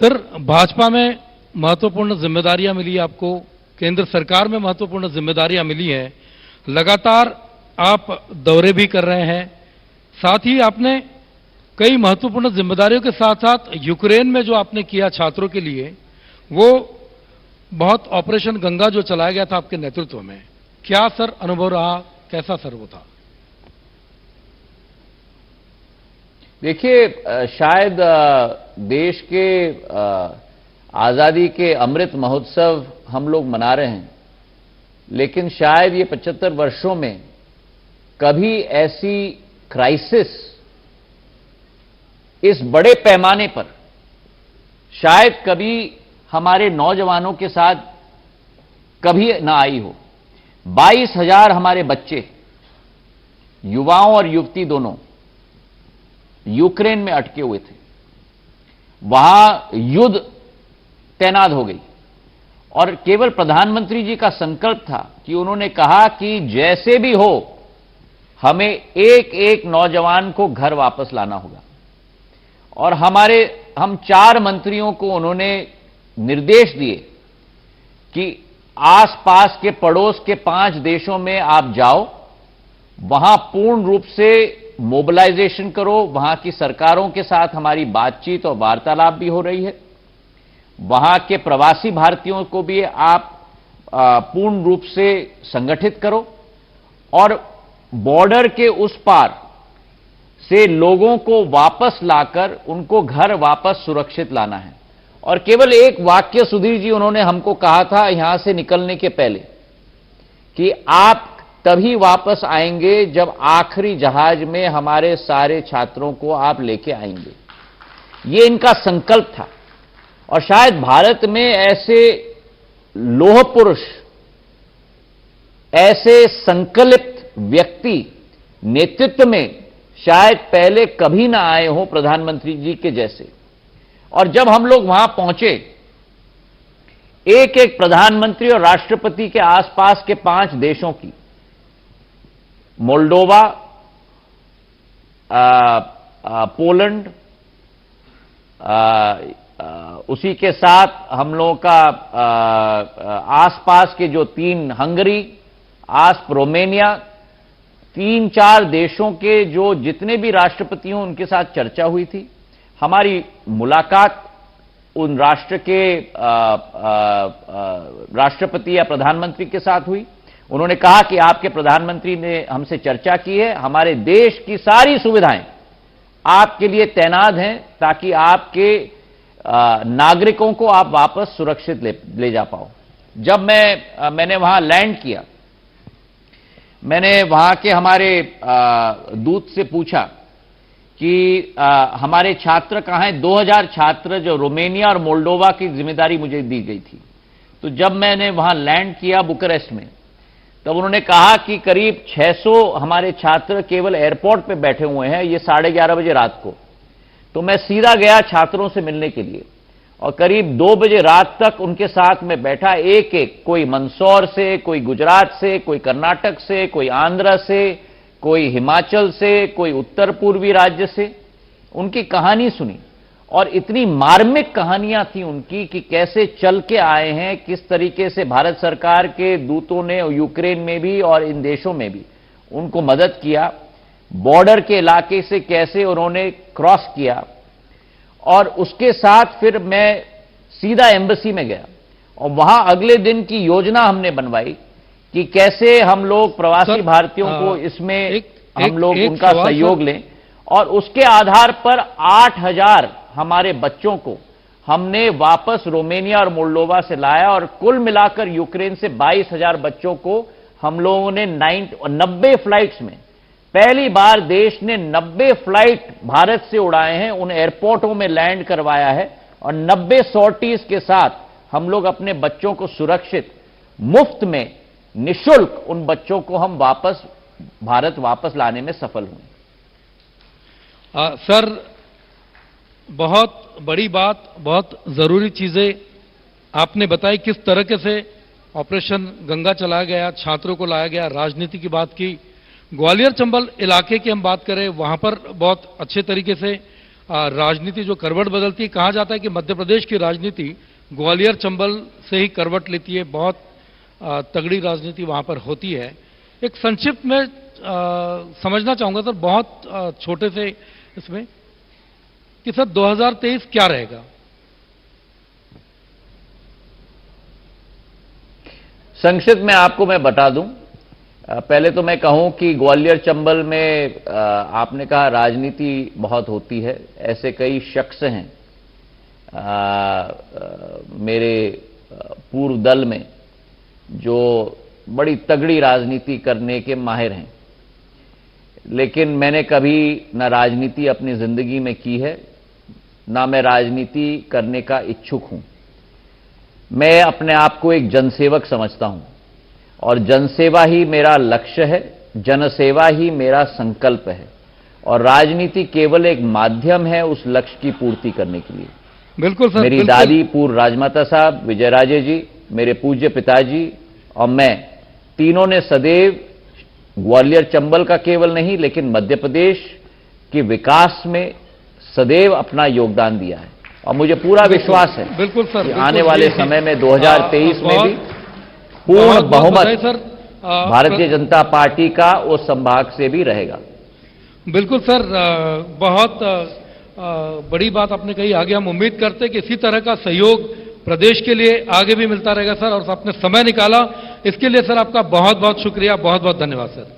Sir, Bhajpa में महत्वपूर्ण जिम्मेदारियां मिली आपको, केंद्र सरकार में महत्वपूर्ण जिम्मेदारियां मिली हैं, लगातार आप दौरे भी कर रहे हैं, साथ ही आपने कई महत्वपूर्ण जिम्मेदारियों के साथ साथ यूक्रेन में जो आपने किया छात्रों के लिए, वो बहुत ऑपरेशन गंगा जो चलाया गया था आपके नेतृत्व में, क्या सर अनुभव रहा, कैसा सर वो था? देखिए, शायद देश के आज़ादी के अमृत महोत्सव हम लोग मना रहे हैं, लेकिन शायद ये 75 वर्षों में कभी ऐसी क्राइसिस इस बड़े पैमाने पर शायद कभी हमारे नौजवानों के साथ कभी ना आई हो। 22,000 हमारे बच्चे, युवाओं और युवती दोनों, यूक्रेन में अटके हुए थे। वहां युद्ध तैनात हो गई और केवल प्रधानमंत्री जी का संकल्प था कि उन्होंने कहा कि जैसे भी हो हमें एक एक नौजवान को घर वापस लाना होगा। और हम 4 मंत्रियों को उन्होंने निर्देश दिए कि आसपास के पड़ोस के 5 देशों में आप जाओ, वहां पूर्ण रूप से मोबिलाइजेशन करो। वहां की सरकारों के साथ हमारी बातचीत और वार्तालाप भी हो रही है। वहां के प्रवासी भारतीयों को भी आप पूर्ण रूप से संगठित करो और बॉर्डर के उस पार से लोगों को वापस लाकर उनको घर वापस सुरक्षित लाना है। और केवल एक वाक्य सुधीर जी उन्होंने हमको कहा था यहां से निकलने के पहले कि आप तभी वापस आएंगे जब आखिरी जहाज में हमारे सारे छात्रों को आप लेके आएंगे। ये इनका संकल्प था। और शायद भारत में ऐसे लौह पुरुष, ऐसे संकल्पित व्यक्ति नेतृत्व में शायद पहले कभी ना आए हो प्रधानमंत्री जी के जैसे। और जब हम लोग वहां पहुंचे, एक एक प्रधानमंत्री और राष्ट्रपति के आसपास के 5 देशों की, मोल्डोवा, पोलैंड, उसी के साथ हम लोगों का आसपास के जो 3 हंगरी, रोमेनिया, 3-4 देशों के जो जितने भी राष्ट्रपति हों उनके साथ चर्चा हुई थी। हमारी मुलाकात उन राष्ट्र के राष्ट्रपति या प्रधानमंत्री के साथ हुई। उन्होंने कहा कि आपके प्रधानमंत्री ने हमसे चर्चा की है, हमारे देश की सारी सुविधाएं आपके लिए तैनात हैं ताकि आपके नागरिकों को आप वापस सुरक्षित ले जा पाओ। जब मैंने वहां लैंड किया, मैंने वहां के हमारे दूत से पूछा कि हमारे छात्र कहां हैं। 2000 छात्र जो रोमेनिया और मोल्डोवा की जिम्मेदारी मुझे दी गई थी। तो जब मैंने वहां लैंड किया बुकारेस्ट में, तब उन्होंने कहा कि करीब 600 हमारे छात्र केवल एयरपोर्ट पे बैठे हुए हैं, ये 11:30 बजे रात को। तो मैं सीधा गया छात्रों से मिलने के लिए और करीब 2 बजे रात तक उनके साथ में बैठा। एक एक, कोई मंदसौर से, कोई गुजरात से, कोई कर्नाटक से, कोई आंध्र से, कोई हिमाचल से, कोई उत्तर पूर्वी राज्य से, उनकी कहानी सुनी। और इतनी मार्मिक कहानियां थी उनकी कि कैसे चल के आए हैं, किस तरीके से भारत सरकार के दूतों ने यूक्रेन में भी और इन देशों में भी उनको मदद किया। बॉर्डर के इलाके से कैसे उन्होंने क्रॉस किया। और उसके साथ फिर मैं सीधा एम्बेसी में गया और वहां अगले दिन की योजना हमने बनवाई कि कैसे हम लोग प्रवासी भारतीयों को इसमें हम लोग उनका सहयोग लें। और उसके आधार पर 8000 हमारे बच्चों को हमने वापस रोमेनिया और मोल्डोवा से लाया और कुल मिलाकर यूक्रेन से 22,000 बच्चों को हम लोगों ने 90 फ्लाइट्स में, पहली बार देश ने 90 फ्लाइट भारत से उड़ाए हैं, उन एयरपोर्टों में लैंड करवाया है। और 90 सॉर्टीज के साथ हम लोग अपने बच्चों को सुरक्षित, मुफ्त में, निःशुल्क उन बच्चों को हम भारत वापस लाने में सफल हुए। सर, बहुत बड़ी बात, बहुत जरूरी चीजें आपने बताई। किस तरीके से ऑपरेशन गंगा चलाया गया, छात्रों को लाया गया, राजनीति की बात की। ग्वालियर चंबल इलाके की हम बात करें, वहां पर बहुत अच्छे तरीके से राजनीति जो करवट बदलती है, कहा जाता है कि मध्य प्रदेश की राजनीति ग्वालियर चंबल से ही करवट लेती है, बहुत तगड़ी राजनीति वहां पर होती है। एक संक्षिप्त में समझना चाहूंगा सर, बहुत छोटे से इसमें, कि सर 2023 क्या रहेगा? संक्षिप्त में आपको मैं बता दूं, पहले तो मैं कहूं कि ग्वालियर चंबल में आपने कहा राजनीति बहुत होती है, ऐसे कई शख्स हैं मेरे पूर्व दल में जो बड़ी तगड़ी राजनीति करने के माहिर हैं, लेकिन मैंने कभी न राजनीति अपनी जिंदगी में की है, ना मैं राजनीति करने का इच्छुक हूं। मैं अपने आप को एक जनसेवक समझता हूं और जनसेवा ही मेरा लक्ष्य है, जनसेवा ही मेरा संकल्प है और राजनीति केवल एक माध्यम है उस लक्ष्य की पूर्ति करने के लिए। बिल्कुल सर। मेरी दादी पूर्व राजमाता साहब विजयराजे जी, मेरे पूज्य पिताजी और मैं तीनों ने सदैव ग्वालियर चंबल का केवल नहीं लेकिन मध्य प्रदेश के विकास में सदैव अपना योगदान दिया है और मुझे पूरा विश्वास है बिल्कुल सर, कि आने वाले समय में 2023 में भी पूर्ण बहुमत भारतीय जनता पार्टी का उस संभाग से भी रहेगा। बिल्कुल सर, बहुत बड़ी बात आपने कही। आगे हम उम्मीद करते हैं कि इसी तरह का सहयोग प्रदेश के लिए आगे भी मिलता रहेगा सर, और आपने समय निकाला इसके लिए सर आपका बहुत बहुत शुक्रिया, बहुत बहुत धन्यवाद सर।